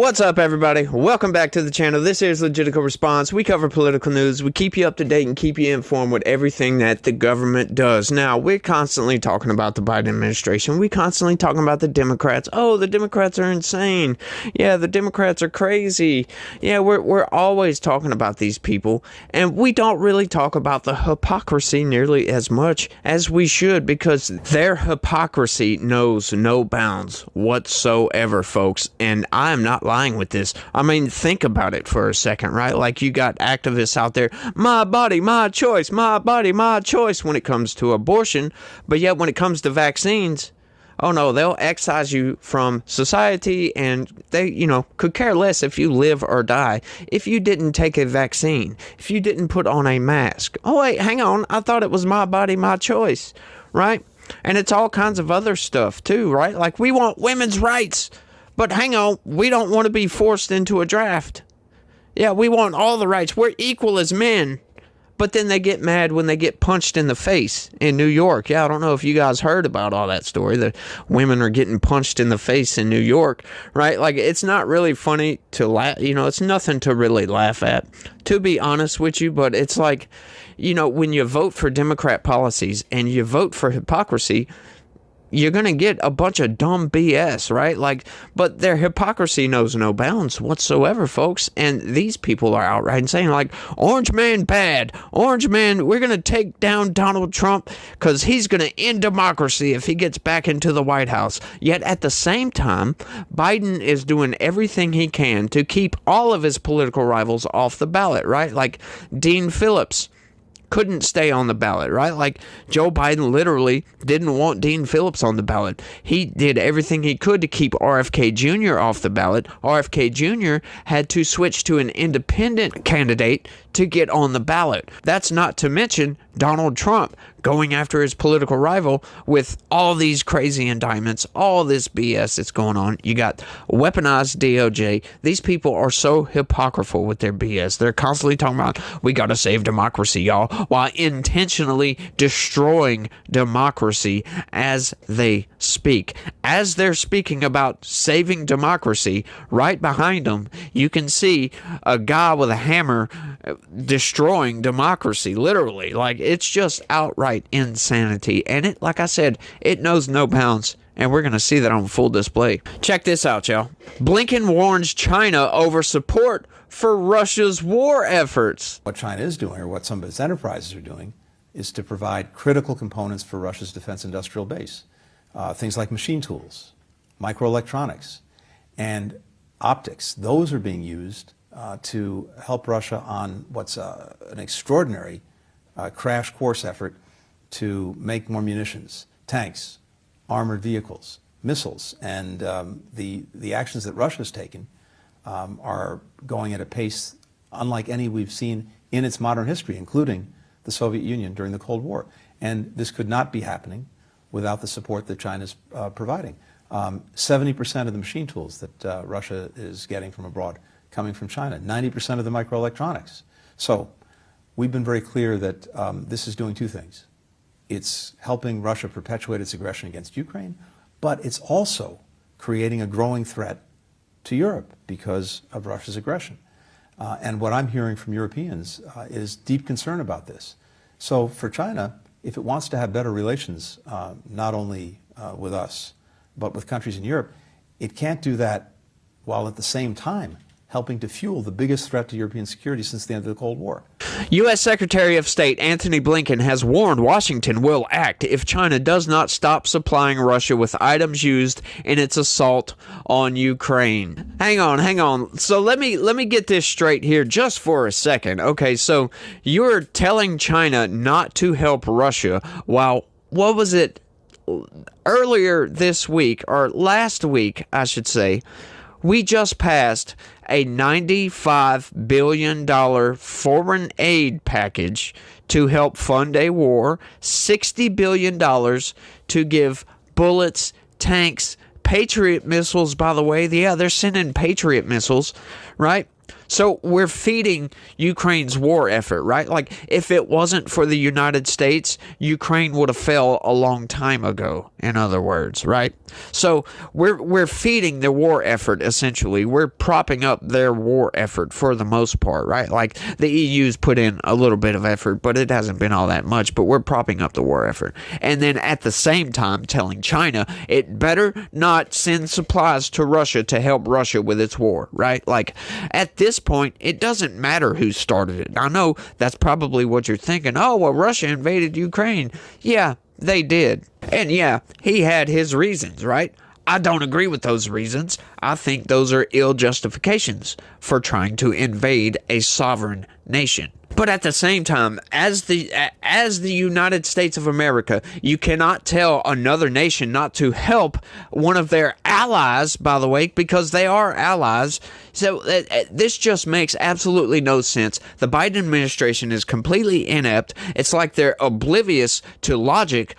What's up, everybody? Welcome back to the channel. This is Legitical Response. We cover political news. We keep you up to date and keep you informed with everything that the government does. Now, we're constantly talking about the Biden administration. We're constantly talking about the Democrats. Oh, the Democrats are insane. Yeah, the Democrats are crazy. Yeah, we're always talking about these people, and we don't really talk about the hypocrisy nearly as much as we should, because their hypocrisy knows no bounds whatsoever, folks. And I'm not lying with this. I mean, think about it for a second, right? Like, you got activists out there, my body, my choice, my body, my choice, when it comes to abortion. But yet when it comes to vaccines, oh no, they'll excise you from society, and they, could care less if you live or die. If you didn't take a vaccine, if you didn't put on a mask. Oh wait, hang on, I thought it was my body, my choice, right? And it's all kinds of other stuff too, right? Like, we want women's rights. But hang on, we don't want to be forced into a draft. Yeah, we want all the rights. We're equal as men. But then they get mad when they get punched in the face in New York. Yeah, I don't know if you guys heard about all that story, that women are getting punched in the face in New York, right? Like, it's not really funny to laugh. It's nothing to really laugh at, to be honest with you. But it's like, when you vote for Democrat policies and you vote for hypocrisy, you're going to get a bunch of dumb BS, right? Like, but their hypocrisy knows no bounds whatsoever, folks. And these people are outright saying, like, Orange Man bad. Orange Man, we're going to take down Donald Trump because he's going to end democracy if he gets back into the White House. Yet at the same time, Biden is doing everything he can to keep all of his political rivals off the ballot, right? Like, Dean Phillips couldn't stay on the ballot, right? Like, Joe Biden literally didn't want Dean Phillips on the ballot. He did everything he could to keep RFK Jr. off the ballot. RFK Jr. had to switch to an independent candidate to get on the ballot. That's not to mention Donald Trump going after his political rival with all these crazy indictments, all this BS that's going on. You got weaponized DOJ. These people are so hypocritical with their BS. They're constantly talking about, we got to save democracy, y'all, while intentionally destroying democracy as they speak. As they're speaking about saving democracy, right behind them, you can see a guy with a hammer destroying democracy, literally. Like, it's just outright insanity. And it, like I said, it knows no bounds. And we're going to see that on full display. Check this out, y'all. Blinken warns China over support for Russia's war efforts. What China is doing, or what some of its enterprises are doing, is to provide critical components for Russia's defense industrial base. Things like machine tools, microelectronics, and optics. Those are being used to help Russia on what's an extraordinary crash course effort to make more munitions, tanks, armored vehicles, missiles. And the actions that Russia's taken are going at a pace unlike any we've seen in its modern history, including the Soviet Union during the Cold War. And this could not be happening without the support that China's providing. 70% of the machine tools that Russia is getting from abroad coming from China, 90% of the microelectronics. So we've been very clear that this is doing two things. It's helping Russia perpetuate its aggression against Ukraine, but it's also creating a growing threat to Europe because of Russia's aggression. And what I'm hearing from Europeans is deep concern about this. So for China, if it wants to have better relations, not only with us, but with countries in Europe, it can't do that while at the same time helping to fuel the biggest threat to European security since the end of the Cold War. U.S. Secretary of State Antony Blinken has warned Washington will act if China does not stop supplying Russia with items used in its assault on Ukraine. Hang on. So let me get this straight here just for a second. Okay, so you're telling China not to help Russia while, what was it, earlier this week, or last week, I should say, we just passed a $95 billion foreign aid package to help fund a war, $60 billion to give bullets, tanks, Patriot missiles, by the way. Yeah, they're sending Patriot missiles, right? So we're feeding Ukraine's war effort, right? Like, if it wasn't for the United States, Ukraine would have fell a long time ago, in other words, right? So we're feeding the war effort, essentially. We're propping up their war effort for the most part, right? Like, the EU's put in a little bit of effort, but it hasn't been all that much, but we're propping up the war effort. And then at the same time telling China it better not send supplies to Russia to help Russia with its war, right? Like, at this point, it doesn't matter who started it. I know that's probably what you're thinking. Oh, well, Russia invaded Ukraine. Yeah, they did. And yeah, he had his reasons, right? I don't agree with those reasons. I think those are ill justifications for trying to invade a sovereign nation. But at the same time, as the United States of America, you cannot tell another nation not to help one of their allies, by the way, because they are allies. So this just makes absolutely no sense. The Biden administration is completely inept. It's like they're oblivious to logic.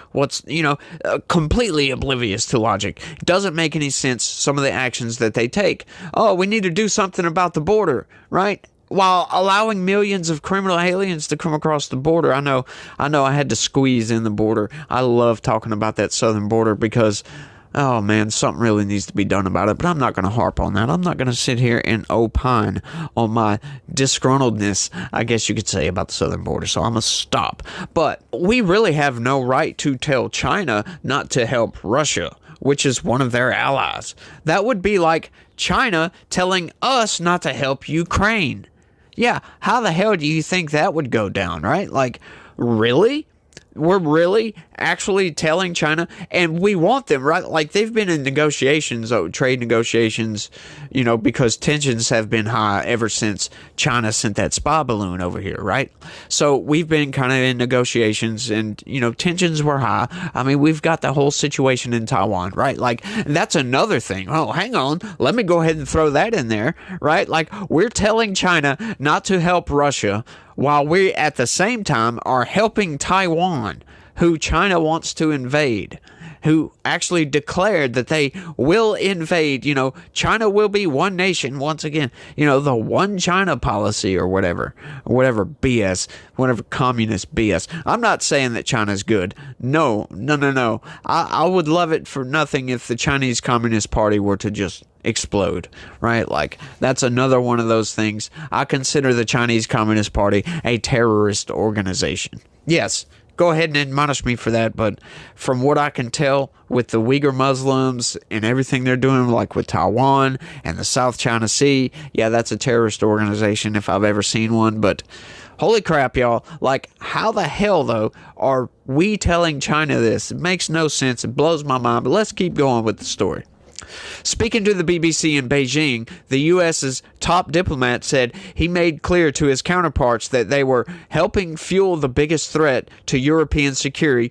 Completely oblivious to logic. It doesn't make any sense, some of the actions that they take. Oh, we need to do something about the border, right? While allowing millions of criminal aliens to come across the border. I know I had to squeeze in the border. I love talking about that southern border because, oh man, something really needs to be done about it. But I'm not going to harp on that. I'm not going to sit here and opine on my disgruntledness, I guess you could say, about the southern border. So I'm going to stop. But we really have no right to tell China not to help Russia, which is one of their allies. That would be like China telling us not to help Ukraine. Yeah, how the hell do you think that would go down, right? Like, really? We're really actually telling China, and we want them, right? Like, they've been in negotiations, trade negotiations, because tensions have been high ever since China sent that spy balloon over here, right? So we've been kind of in negotiations, and, tensions were high. I mean, we've got the whole situation in Taiwan, right? Like, that's another thing. Oh, hang on. Let me go ahead and throw that in there, right? Like, we're telling China not to help Russia, while we at the same time are helping Taiwan, who China wants to invade, who actually declared that they will invade. China will be one nation once again. The one China policy or whatever BS, whatever communist BS. I'm not saying that China's good. No. I would love it for nothing if the Chinese Communist Party were to just explode, right? Like, that's another one of those things. I consider the Chinese Communist Party a terrorist organization. Yes, go ahead and admonish me for that, but from what I can tell with the Uyghur Muslims and everything they're doing, like with Taiwan and the South China Sea, yeah, that's a terrorist organization if I've ever seen one. But holy crap, y'all. Like, how the hell, though, are we telling China this? It makes no sense. It blows my mind, but let's keep going with the story. Speaking to the BBC in Beijing, the U.S.'s top diplomat said he made clear to his counterparts that they were helping fuel the biggest threat to European security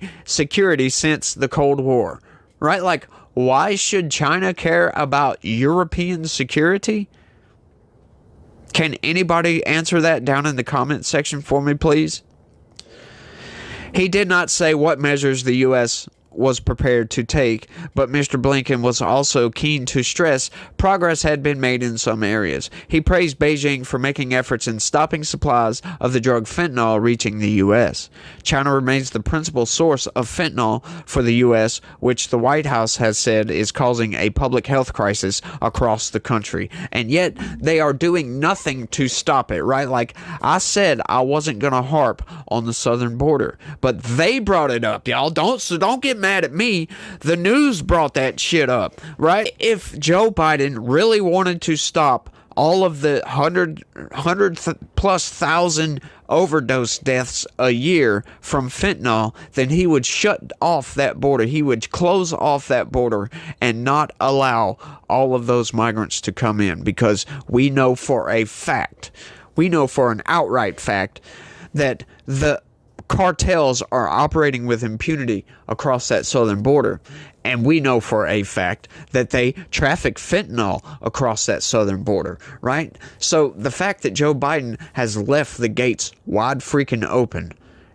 since the Cold War. Right? Like, why should China care about European security? Can anybody answer that down in the comment section for me, please? He did not say what measures the U.S. was prepared to take, but Mr. Blinken was also keen to stress progress had been made in some areas. He praised Beijing for making efforts in stopping supplies of the drug fentanyl reaching the U.S. China remains the principal source of fentanyl for the U.S., which the White House has said is causing a public health crisis across the country. And yet, they are doing nothing to stop it, right? Like I said, I wasn't going to harp on the southern border, but they brought it up, y'all. Don't get mad at me. The news brought that shit up, right? If Joe Biden really wanted to stop all of the 100,000+ overdose deaths a year from fentanyl, then he would shut off that border. He would close off that border and not allow all of those migrants to come in, because we know for a fact, we know for an outright fact, that the cartels are operating with impunity across that southern border. And we know for a fact that they traffic fentanyl across that southern border, right? So the fact that Joe Biden has left the gates wide freaking open,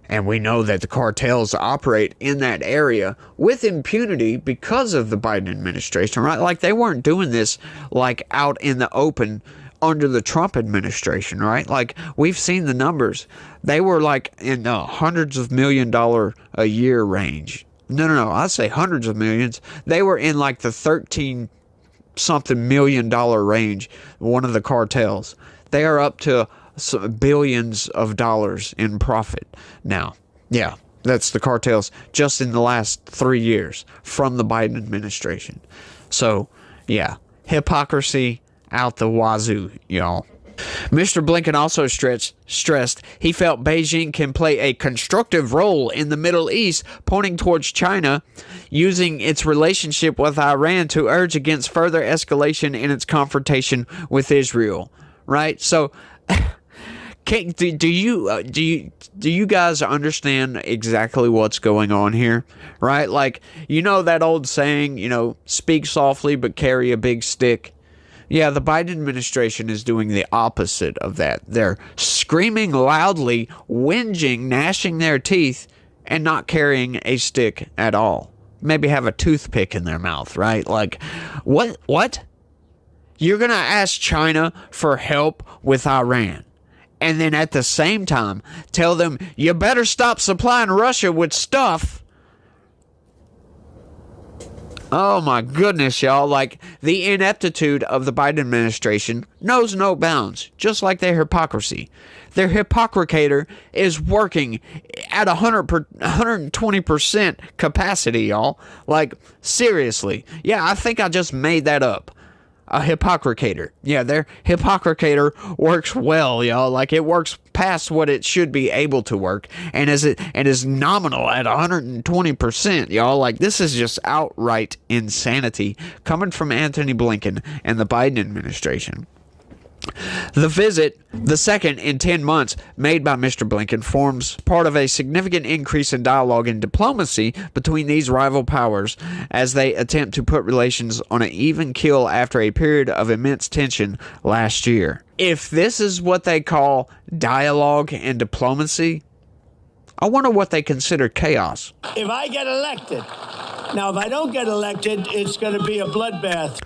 and we know that the cartels operate in that area with impunity because of the Biden administration, right? Like, they weren't doing this like out in the open under the Trump administration, right? Like, we've seen the numbers. They were like in the hundreds of $1 million a year range. No, I say hundreds of millions. They were in like the 13 something $1 million range, one of the cartels. They are up to billions of dollars in profit now. Yeah, that's the cartels just in the last 3 years from the Biden administration. So, yeah, hypocrisy out the wazoo, y'all. Mr. Blinken also stressed he felt Beijing can play a constructive role in the Middle East, pointing towards China, using its relationship with Iran to urge against further escalation in its confrontation with Israel. Right? So, do you guys understand exactly what's going on here? Right? Like, you know that old saying, speak softly but carry a big stick. Yeah, the Biden administration is doing the opposite of that. They're screaming loudly, whinging, gnashing their teeth, and not carrying a stick at all. Maybe have a toothpick in their mouth, right? Like, what? You're going to ask China for help with Iran, and then at the same time tell them, you better stop supplying Russia with stuff. Oh my goodness, y'all. Like, the ineptitude of the Biden administration knows no bounds, just like their hypocrisy. Their hypocricator is working at 120% capacity, y'all. Like, seriously. Yeah, I think I just made that up. A hypocricator. Yeah, their hypocricator works well, y'all. Like, it works past what it should be able to work, and is nominal at 120%, y'all. Like, this is just outright insanity coming from Anthony Blinken and the Biden administration. The visit, the second in 10 months made by Mr. Blinken, forms part of a significant increase in dialogue and diplomacy between these rival powers as they attempt to put relations on an even keel after a period of immense tension last year. If this is what they call dialogue and diplomacy, I wonder what they consider chaos. If I get elected, now if I don't get elected, it's going to be a bloodbath.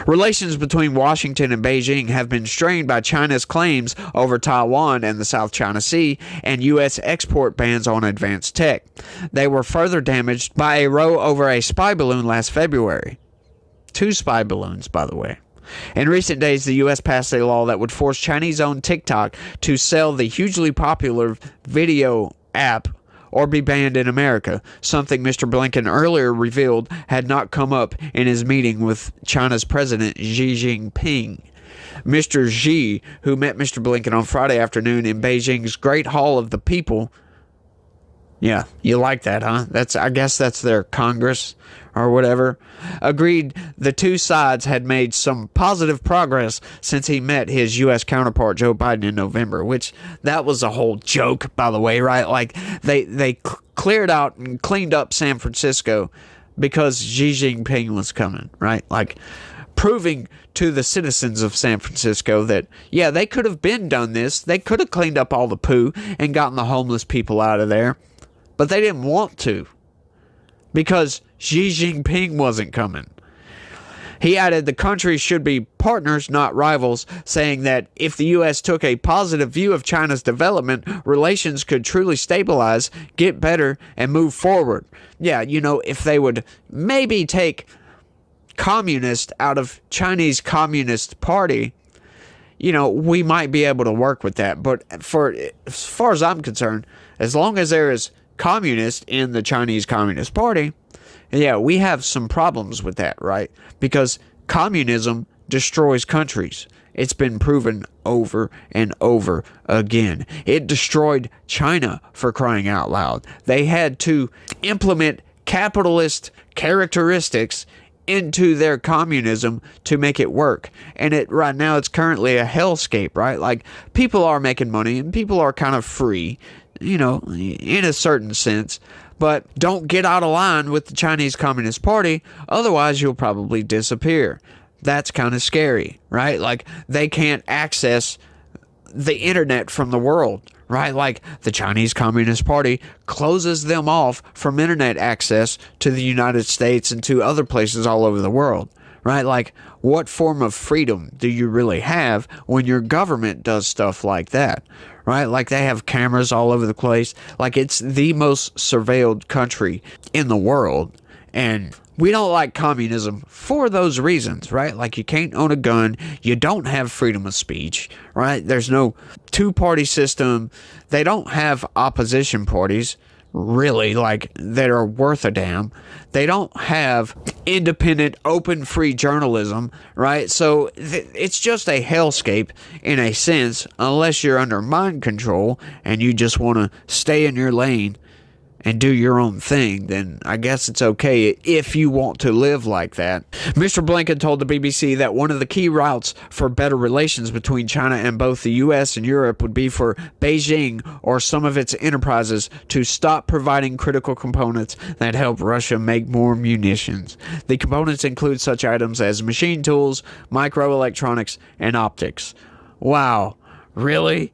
Relations between Washington and Beijing have been strained by China's claims over Taiwan and the South China Sea and U.S. export bans on advanced tech. They were further damaged by a row over a spy balloon last February. 2 spy balloons, by the way. In recent days, the U.S. passed a law that would force Chinese-owned TikTok to sell the hugely popular video app or be banned in America, something Mr. Blinken earlier revealed had not come up in his meeting with China's President Xi Jinping. Mr. Xi, who met Mr. Blinken on Friday afternoon in Beijing's Great Hall of the People. Yeah, you like that, huh? I guess that's their Congress or whatever. Agreed the two sides had made some positive progress since he met his U.S. counterpart Joe Biden in November, which that was a whole joke, by the way, right? Like, they cleared out and cleaned up San Francisco because Xi Jinping was coming, right? Like, proving to the citizens of San Francisco that, yeah, they could have been done this. They could have cleaned up all the poo and gotten the homeless people out of there. But they didn't want to because Xi Jinping wasn't coming. He added the countries should be partners, not rivals, saying that if the U.S. took a positive view of China's development, relations could truly stabilize, get better, and move forward. Yeah, if they would maybe take communist out of Chinese Communist Party, we might be able to work with that. But as far as I'm concerned, as long as there is communist in the Chinese Communist Party, yeah, we have some problems with that, right? Because communism destroys countries. It's been proven over and over again. It destroyed China, for crying out loud. They had to implement capitalist characteristics into their communism to make it work. And right now it's currently a hellscape, right? Like, people are making money and people are kind of free, in a certain sense. But don't get out of line with the Chinese Communist Party, otherwise you'll probably disappear. That's kind of scary, right? Like, they can't access the internet from the world, right? Like, the Chinese Communist Party closes them off from internet access to the United States and to other places all over the world, right? Like, what form of freedom do you really have when your government does stuff like that, right? Like, they have cameras all over the place. Like, it's the most surveilled country in the world. And we don't like communism for those reasons, right? Like, you can't own a gun. You don't have freedom of speech, right? There's no two-party system. They don't have opposition parties, really, like, that are worth a damn. They don't have independent, open, free journalism, right? So it's just a hellscape in a sense, unless you're under mind control and you just want to stay in your lane and do your own thing. Then I guess it's okay if you want to live like that. Mr. Blinken told the BBC that one of the key routes for better relations between China and both the US and Europe would be for Beijing or some of its enterprises to stop providing critical components that help Russia make more munitions. The components include such items as machine tools, microelectronics, and optics. Wow, really?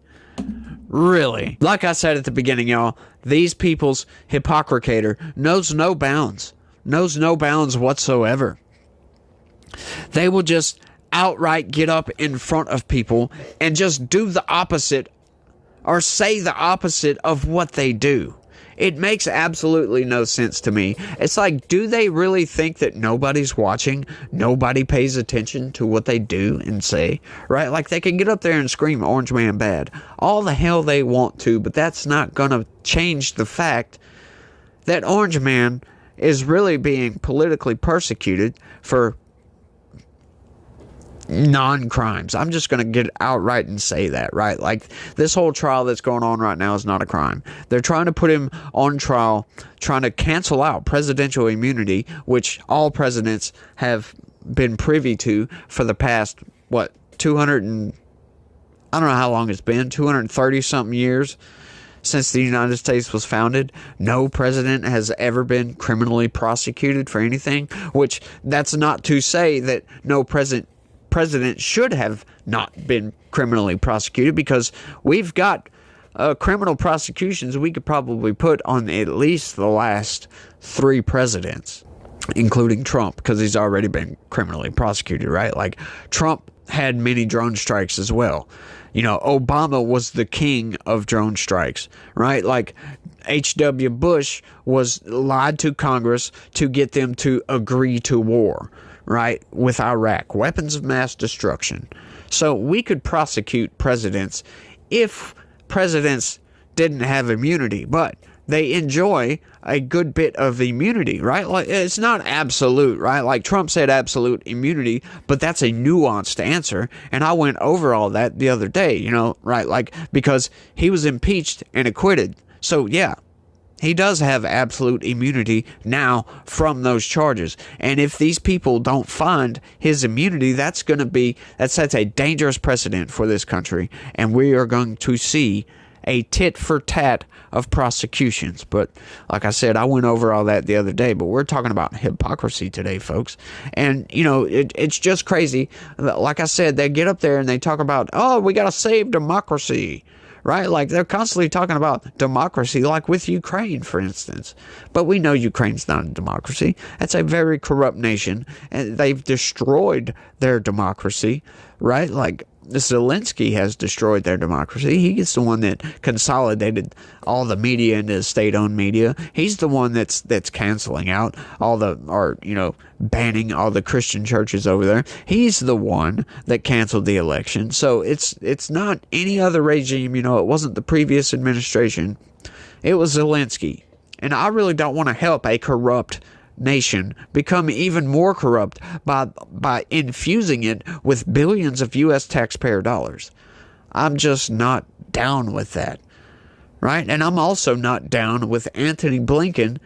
Really? Like I said at the beginning, y'all, these people's hypocrisy knows no bounds. Knows no bounds whatsoever. They will just outright get up in front of people and just do the opposite or say the opposite of what they do. It makes absolutely no sense to me. It's like, do they really think that nobody's watching? Nobody pays attention to what they do and say, right? Like, they can get up there and scream Orange Man bad all the hell they want to, but that's not going to change the fact that Orange Man is really being politically persecuted for non-crimes. I'm just going to get outright and say that, right? Like, this whole trial that's going on right now is not a crime. They're trying to put him on trial, trying to cancel out presidential immunity, which all presidents have been privy to for the past, 200 and... I don't know how long it's been, 230-something years since the United States was founded. No president has ever been criminally prosecuted for anything, which that's not to say that no president should have not been criminally prosecuted, because we've got criminal prosecutions we could probably put on at least the last 3 presidents, including Trump, because he's already been criminally prosecuted, right? Like, Trump had many drone strikes as well. You know, Obama was the king of drone strikes, right? Like, H.W. Bush was lied to Congress to get them to agree to war, right, with Iraq, weapons of mass destruction. So we could prosecute presidents if presidents didn't have immunity, but they enjoy a good bit of immunity, right? Like, it's not absolute, right? Like, Trump said absolute immunity, but that's a nuanced answer, and I went over all that the other day, you know, right? Like, because he was impeached and acquitted. So, yeah, he does have absolute immunity now from those charges. And if these people don't find his immunity, that's going to be, that sets a dangerous precedent for this country. And we are going to see a tit for tat of prosecutions. But like I said, I went over all that the other day, but we're talking about hypocrisy today, folks. And, you know, it's just crazy. Like I said, they get up there and they talk about, oh, we got to save democracy. Right? Like, they're constantly talking about democracy, like with Ukraine, for instance. But we know Ukraine's not a democracy. It's a very corrupt nation, and they've destroyed their democracy, right? Like, Zelensky has destroyed their democracy. He's the one that consolidated all the media into state-owned media. He's the one that's canceling out banning all the Christian churches over there. He's the one that canceled the election. So it's not any other regime. You know, it wasn't the previous administration. It was Zelensky. And I really don't want to help a corrupt nation become even more corrupt by infusing it with billions of U.S. taxpayer dollars. I'm just not down with that, right? And I'm also not down with Anthony Blinken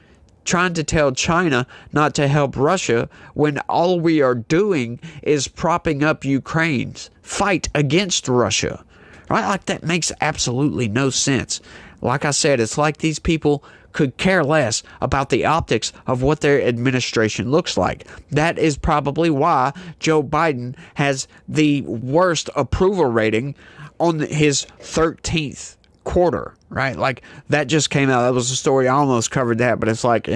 trying to tell China not to help Russia when all we are doing is propping up Ukraine's fight against Russia, right? Like, that makes absolutely no sense. Like I said, it's like these people could care less about the optics of what their administration looks like. That is probably why Joe Biden has the worst approval rating on his 13th quarter, right? Like, that just came out. That was a story. I almost covered that, but it's like,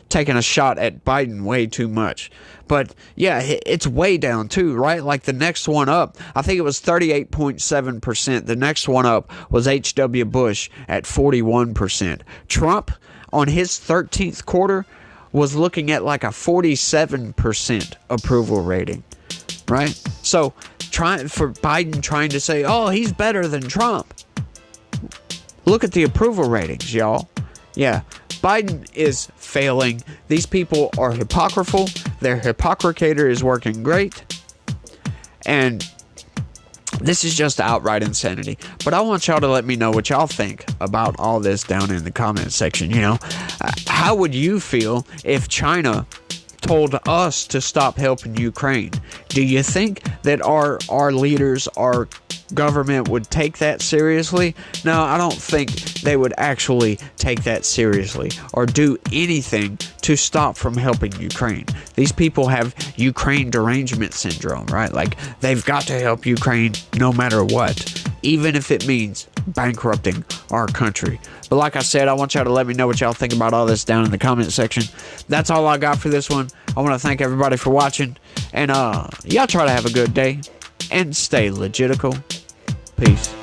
taking a shot at Biden way too much. But yeah, it's way down too, right? Like the next one up, I think it was 38.7%. The next one up was H.W. Bush at 41%. Trump on his 13th quarter was looking at like a 47% approval rating, right? So for Biden trying to say, oh, he's better than Trump. Look at the approval ratings, y'all. Yeah, Biden is failing. These people are hypocritical. Their hypocricator is working great. And this is just outright insanity. But I want y'all to let me know what y'all think about all this down in the comment section. You know, how would you feel if China told us to stop helping Ukraine? Do you think that our leaders, our government would take that seriously? No, I don't think they would actually take that seriously or do anything to stop from helping Ukraine. These people have Ukraine derangement syndrome, right? Like, they've got to help Ukraine no matter what, even if it means bankrupting our country. But like I said, I want y'all to let me know what y'all think about all this down in the comment section. That's all I got for this one. I want to thank everybody for watching, and y'all try to have a good day and stay legitical. Peace.